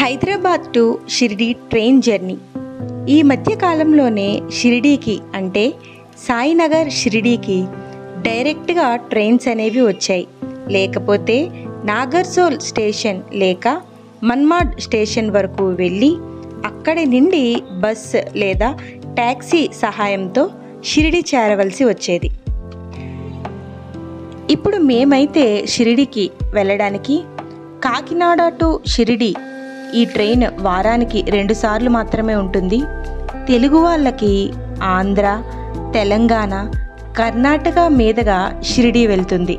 Hyderabad to Shirdi train journey. ఈ మధ్య కాలంలోనే షిరిడీకి అంటే సాయినగర్ షిరిడీకి డైరెక్ట్గా ట్రైన్స్ అనేవి వచ్చాయి. లేకపోతే నాగర్సోల్ స్టేషన్ లేక మన్మాడ్ స్టేషన్ వరకు వెళ్ళి అక్కడి నుండి బస్ లేదా ట్యాక్సీ సహాయంతో షిరిడి చేరవలసి వచ్చేది. ఇప్పుడు మేమైతే షిరిడికి వెళ్ళడానికి కాకినాడ టు షిరిడి ఈ ట్రైన్ వారానికి 2 సార్లు మాత్రమే ఉంటుంది. తెలుగు వాళ్ళకి ఆంధ్ర, తెలంగాణ, కర్ణాటక మీదుగా షిరిడి వెళ్తుంది.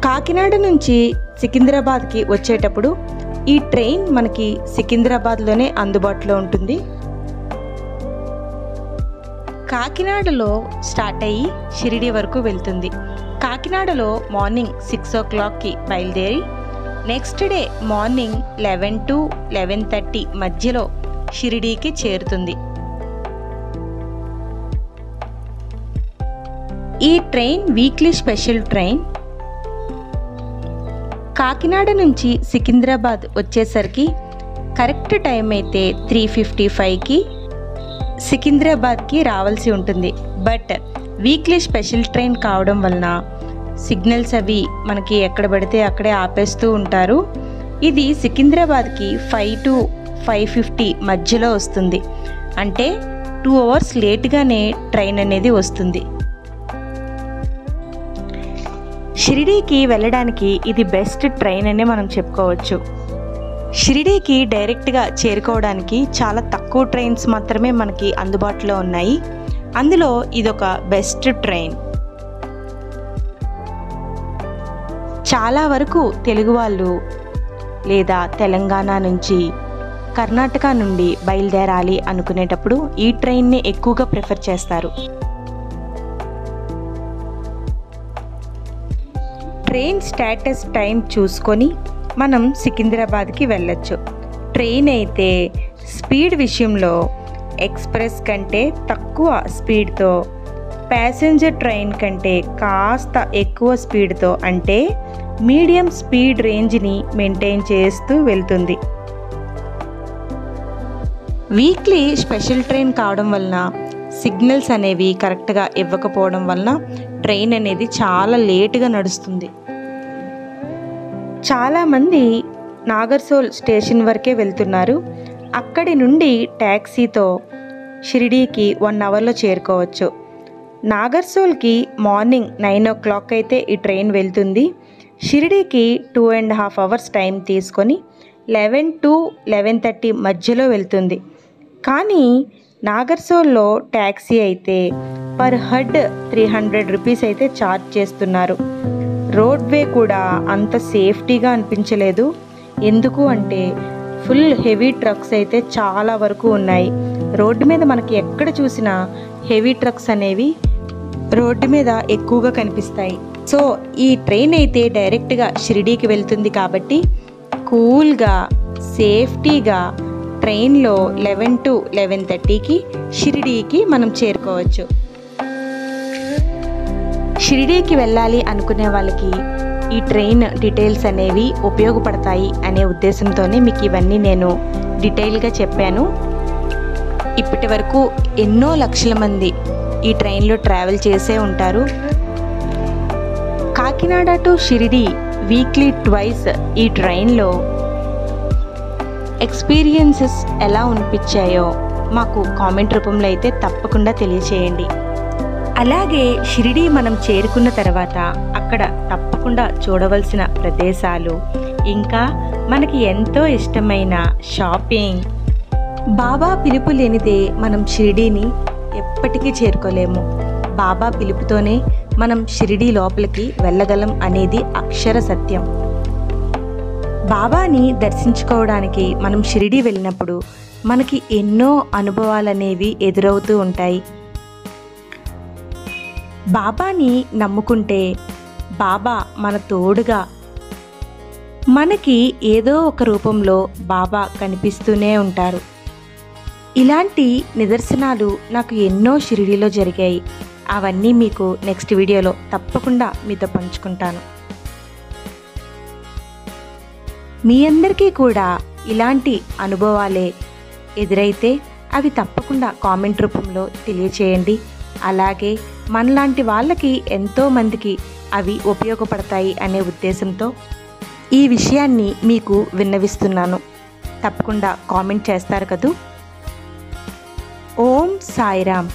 కాకినాడ నుంచి సికింద్రాబాద్కి వచ్చేటప్పుడు ఈ ట్రైన్ మనకి సికింద్రాబాద్లోనే అందుబాటులో ఉంటుంది. కాకినాడలో స్టార్ట్ అయ్యి షిరిడి వరకు వెళ్తుంది. కాకినాడలో మార్నింగ్ 6 o'clockకి బయలుదేరి నెక్స్ట్ డే మార్నింగ్ 11 to 11:30 మధ్యలో షిరిడీకి చేరుతుంది. ఈ train weekly special train. Kakinada నుంచి సికింద్రాబాద్ వచ్చేసరికి కరెక్ట్ టైం అయితే 3:55కి సికింద్రాబాద్కి రావాల్సి ఉంటుంది. బట్ వీక్లీ స్పెషల్ ట్రైన్ కావడం వలన సిగ్నల్స్ అవి మనకి ఎక్కడ పడితే అక్కడే ఆపేస్తూ ఉంటారు. ఇది సికింద్రాబాద్కి 5 to 5:50 మధ్యలో వస్తుంది. అంటే 2 hours లేట్గానే ట్రైన్ అనేది వస్తుంది. షిరిడీకి వెళ్ళడానికి ఇది బెస్ట్ ట్రైన్ అనే మనం చెప్పుకోవచ్చు. షిరిడీకి డైరెక్ట్గా చేరుకోవడానికి చాలా తక్కువ ట్రైన్స్ మాత్రమే మనకి అందుబాటులో ఉన్నాయి. అందులో ఇదొక బెస్ట్ ట్రైన్. చాలా వరకు తెలుగు వాళ్ళు లేదా తెలంగాణ నుంచి, కర్ణాటక నుండి బయలుదేరాలి అనుకునేటప్పుడు ఈ ట్రైన్ని ఎక్కువగా ప్రిఫర్ చేస్తారు. ట్రైన్ స్టేటస్ టైం చూసుకొని మనం సికింద్రాబాద్కి వెళ్ళొచ్చు. ట్రైన్ అయితే స్పీడ్ విషయంలో ఎక్స్ప్రెస్ కంటే తక్కువ స్పీడ్తో, ప్యాసింజర్ ట్రైన్ కంటే కాస్త ఎక్కువ స్పీడ్తో అంటే మీడియం స్పీడ్ రేంజ్ని మెయింటైన్ చేస్తూ వెళ్తుంది. వీక్లీ స్పెషల్ ట్రైన్ కావడం వలన సిగ్నల్స్ అనేవి కరెక్ట్గా ఇవ్వకపోవడం వలన ట్రైన్ అనేది చాలా లేటుగా నడుస్తుంది. చాలామంది నాగర్సోల్ స్టేషన్ వరకే వెళ్తున్నారు. అక్కడి నుండి ట్యాక్సీతో షిరిడీకి 1 hourలో చేరుకోవచ్చు. నాగర్సోల్కి మార్నింగ్ 9 o'clock అయితే ఈ ట్రైన్ వెళ్తుంది. షిరిడీకి 2.5 hours టైం తీసుకొని 11 to 11:30 మధ్యలో వెళ్తుంది. కానీ నాగర్సోల్లో ట్యాక్సీ అయితే పర్ హెడ్ 300 rupees అయితే ఛార్జ్ చేస్తున్నారు. రోడ్వే కూడా అంత సేఫ్టీగా అనిపించలేదు. ఎందుకు అంటే ఫుల్ హెవీ ట్రక్స్ అయితే చాలా వరకు ఉన్నాయి. రోడ్డు మీద మనకి ఎక్కడ చూసినా హెవీ ట్రక్స్ అనేవి రోడ్డు మీద ఎక్కువగా కనిపిస్తాయి. సో ఈ ట్రైన్ అయితే డైరెక్ట్గా షిరిడీకి వెళ్తుంది కాబట్టి కూల్గా సేఫ్టీగా ట్రైన్లో 11 to 11:30కి షిరిడీకి మనం చేరుకోవచ్చు. షిరిడీకి వెళ్ళాలి అనుకునే వాళ్ళకి ఈ ట్రైన్ డీటెయిల్స్ అనేవి ఉపయోగపడతాయి అనే ఉద్దేశంతోనే మీకు ఇవన్నీ నేను డీటెయిల్గా చెప్పాను. ఇప్పటి వరకు ఎన్నో లక్షల మంది ఈ ట్రైన్లో ట్రావెల్ చేసే ఉంటారు. Kakinada to Shirdi weekly twice ఈ ట్రైన్లో ఎక్స్పీరియన్సెస్ ఎలా అనిపించాయో మాకు కామెంట్ రూపంలో అయితే తప్పకుండా తెలియచేయండి. అలాగే షిరిడి మనం చేరుకున్న తర్వాత అక్కడ తప్పకుండా చూడవలసిన ప్రదేశాలు, ఇంకా మనకి ఎంతో ఇష్టమైన షాపింగ్. బాబా పిలుపు లేనిదే మనం షిరిడీని ఎప్పటికీ చేరుకోలేము. బాబా పిలుపుతోనే మనం షిరిడి లోపలికి వెళ్ళగలం అనేది అక్షర సత్యం. బాబాని దర్శించుకోవడానికి మనం షిరిడి వెళ్ళినప్పుడు మనకి ఎన్నో అనుభవాలనేవి ఎదురవుతూ ఉంటాయి. బాబాని నమ్ముకుంటే బాబా మన తోడుగా, మనకి ఏదో ఒక రూపంలో బాబా కనిపిస్తూనే ఉంటారు. ఇలాంటి నిదర్శనాలు నాకు ఎన్నో షిరిడీలో జరిగాయి. అవన్నీ మీకు నెక్స్ట్ వీడియోలో తప్పకుండా మీతో పంచుకుంటాను. మీ అందరికీ కూడా ఇలాంటి అనుభవాలే ఎదురైతే అవి తప్పకుండా కామెంట్ రూపంలో తెలియచేయండి. అలాగే మనలాంటి వాళ్ళకి ఎంతోమందికి అవి ఉపయోగపడతాయి అనే ఉద్దేశంతో ఈ విషయాన్ని మీకు విన్నవిస్తున్నాను. తప్పకుండా కామెంట్ చేస్తారు కదూ. ఓం సాయిరామ్.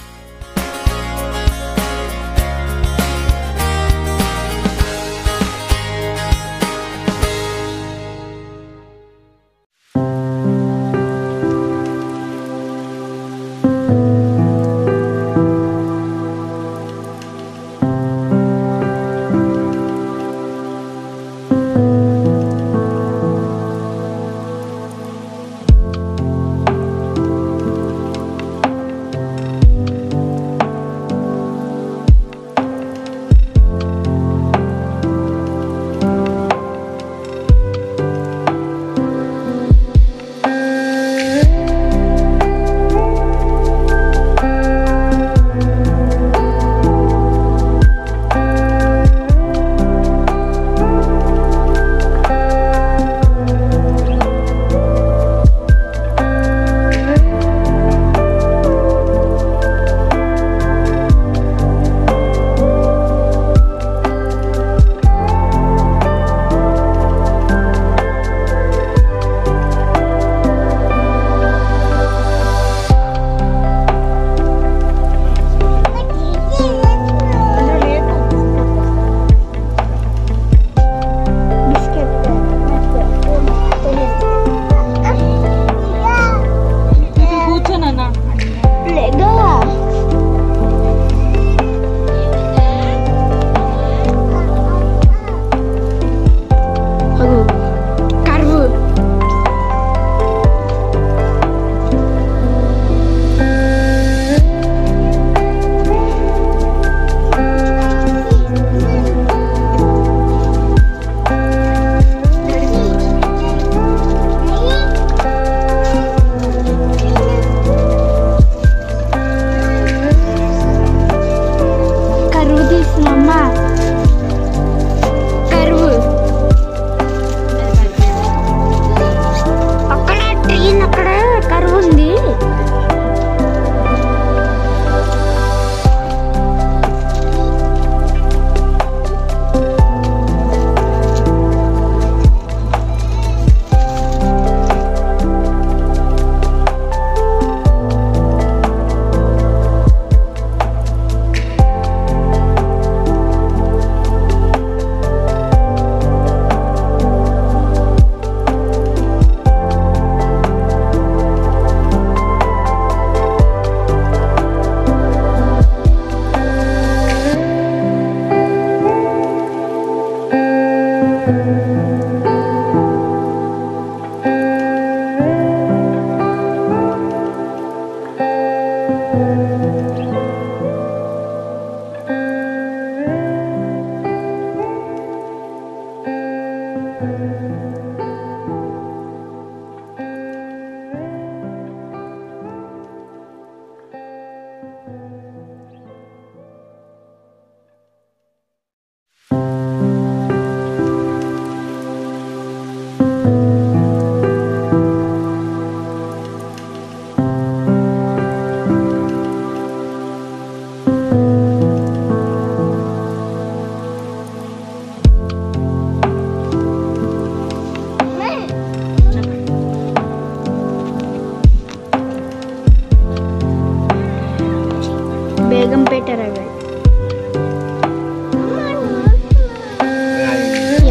బేగంపేట రైల్వే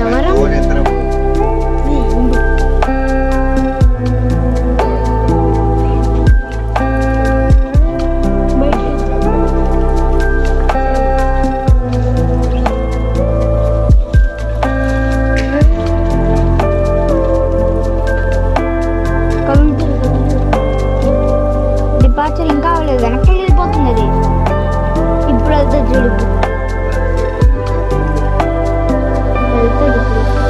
ఎవరు డిపార్చర్ ఇంకా అవ్వలేదు, వెనక్కి వెళ్ళిపోతుంది అది. ఇప్పుడు వెళ్తుంది చూడు, వెళ్తుంది ఇప్పుడు.